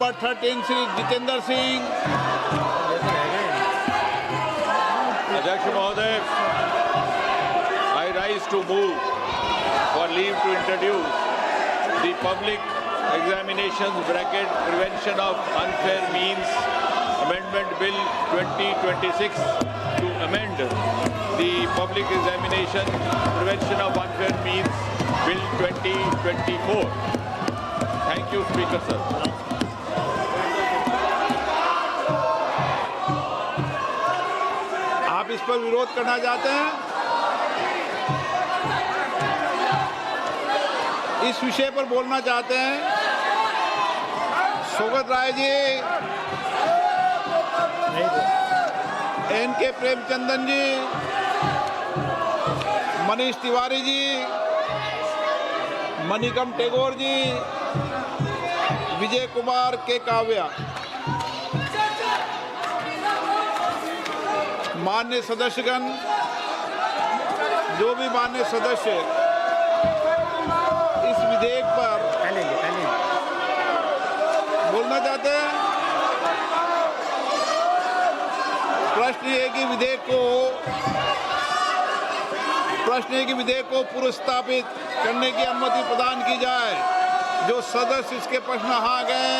Number 13 Shri Jitendra Singh. अध्यक्ष महोदय, I rise to move for leave to introduce the Public Examinations (Prevention of Unfair Means) Amendment Bill 2026 to amend the Public Examination Prevention of Unfair Means Bill 2024. Thank you, Speaker sir. आप इस पर विरोध करना चाहते हैं? इस विषय पर बोलना चाहते हैं? सोगत राय जी, एन.के. प्रेमचंदन जी, मनीष तिवारी जी, मणिकम टेगोर जी, विजय कुमार के काव्या। मान्य सदस्यगण, जो भी मान्य सदस्य इस विधेयक पर बोलना चाहते हैं, प्रश्न ये कि विधेयक को पुरस्तापित करने की अनुमति प्रदान की जाए। जो सदस्य इसके पक्ष में हाँ गए,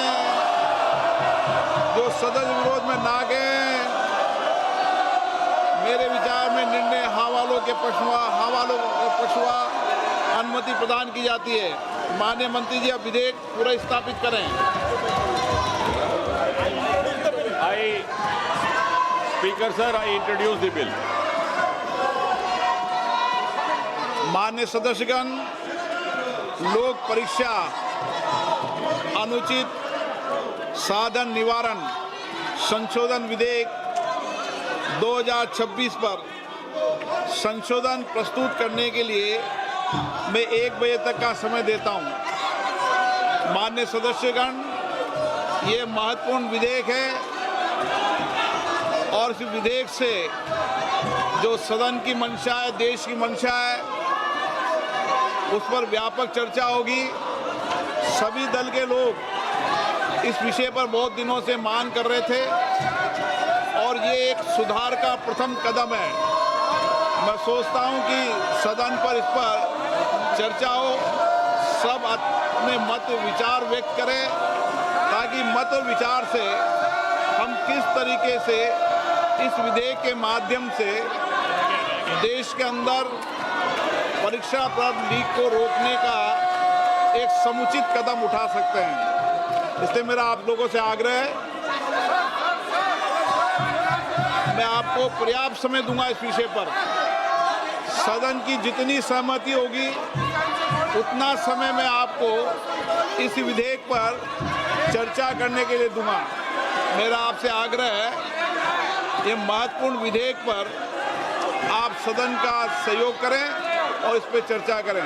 जो सदस्य विरोध में ना गए, मेरे विचार में निर्णय हाँ वालों के पक्ष में अनुमति प्रदान की जाती है। माननीय मंत्री जी, अब विधेयक पूरा स्थापित करें। Speaker sir, I introduce the bill. मान्य सदस्यगण, लोक परीक्षा अनुचित साधन निवारण संशोधन विधेयक 2026 पर संशोधन प्रस्तुत करने के लिए मैं 1 बजे तक का समय देता हूं। मान्य सदस्यगण, ये महत्वपूर्ण विधेयक है और इस विधेयक से जो सदन की मंशा है, देश की मंशा है, उस पर व्यापक चर्चा होगी। सभी दल के लोग इस विषय पर बहुत दिनों से मांग कर रहे थे और ये एक सुधार का प्रथम कदम है। मैं सोचता हूं कि सदन पर इस पर चर्चा हो, सब अपने मत विचार व्यक्त करें, ताकि मत और विचार से हम किस तरीके से इस विधेयक के माध्यम से देश के अंदर परीक्षा प्रद लीक को रोकने का एक समुचित कदम उठा सकते हैं। इसलिए मेरा आप लोगों से आग्रह है, मैं आपको पर्याप्त समय दूंगा इस विषय पर। सदन की जितनी सहमति होगी उतना समय मैं आपको इस विधेयक पर चर्चा करने के लिए दूंगा। मेरा आपसे आग्रह है, ये महत्वपूर्ण विधेयक पर आप सदन का सहयोग करें और इस पर चर्चा करें।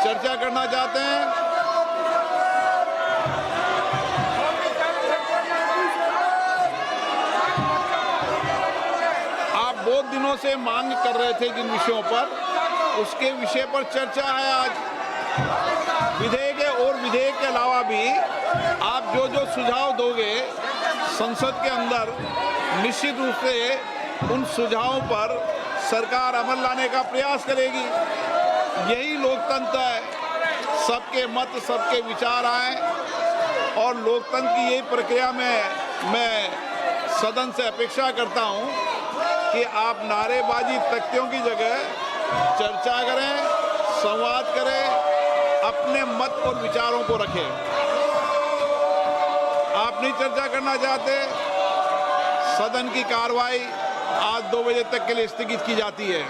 चर्चा करना चाहते हैं? आप बहुत दिनों से मांग कर रहे थे जिन विषयों पर, उसके विषय पर चर्चा है आज। विधेयक है और विधेयक के अलावा भी आप जो जो सुझाव दोगे संसद के अंदर, निश्चित रूप से उन सुझावों पर सरकार अमल लाने का प्रयास करेगी। यही लोकतंत्र है, सबके मत, सबके विचार आए, और लोकतंत्र की यही प्रक्रिया में मैं सदन से अपेक्षा करता हूं कि आप नारेबाजी तख्तियों की जगह चर्चा करें, संवाद करें, अपने मत और विचारों को रखें। आप नहीं चर्चा करना चाहते, सदन की कार्रवाई आज 2 बजे तक के लिए स्थगित की जाती है।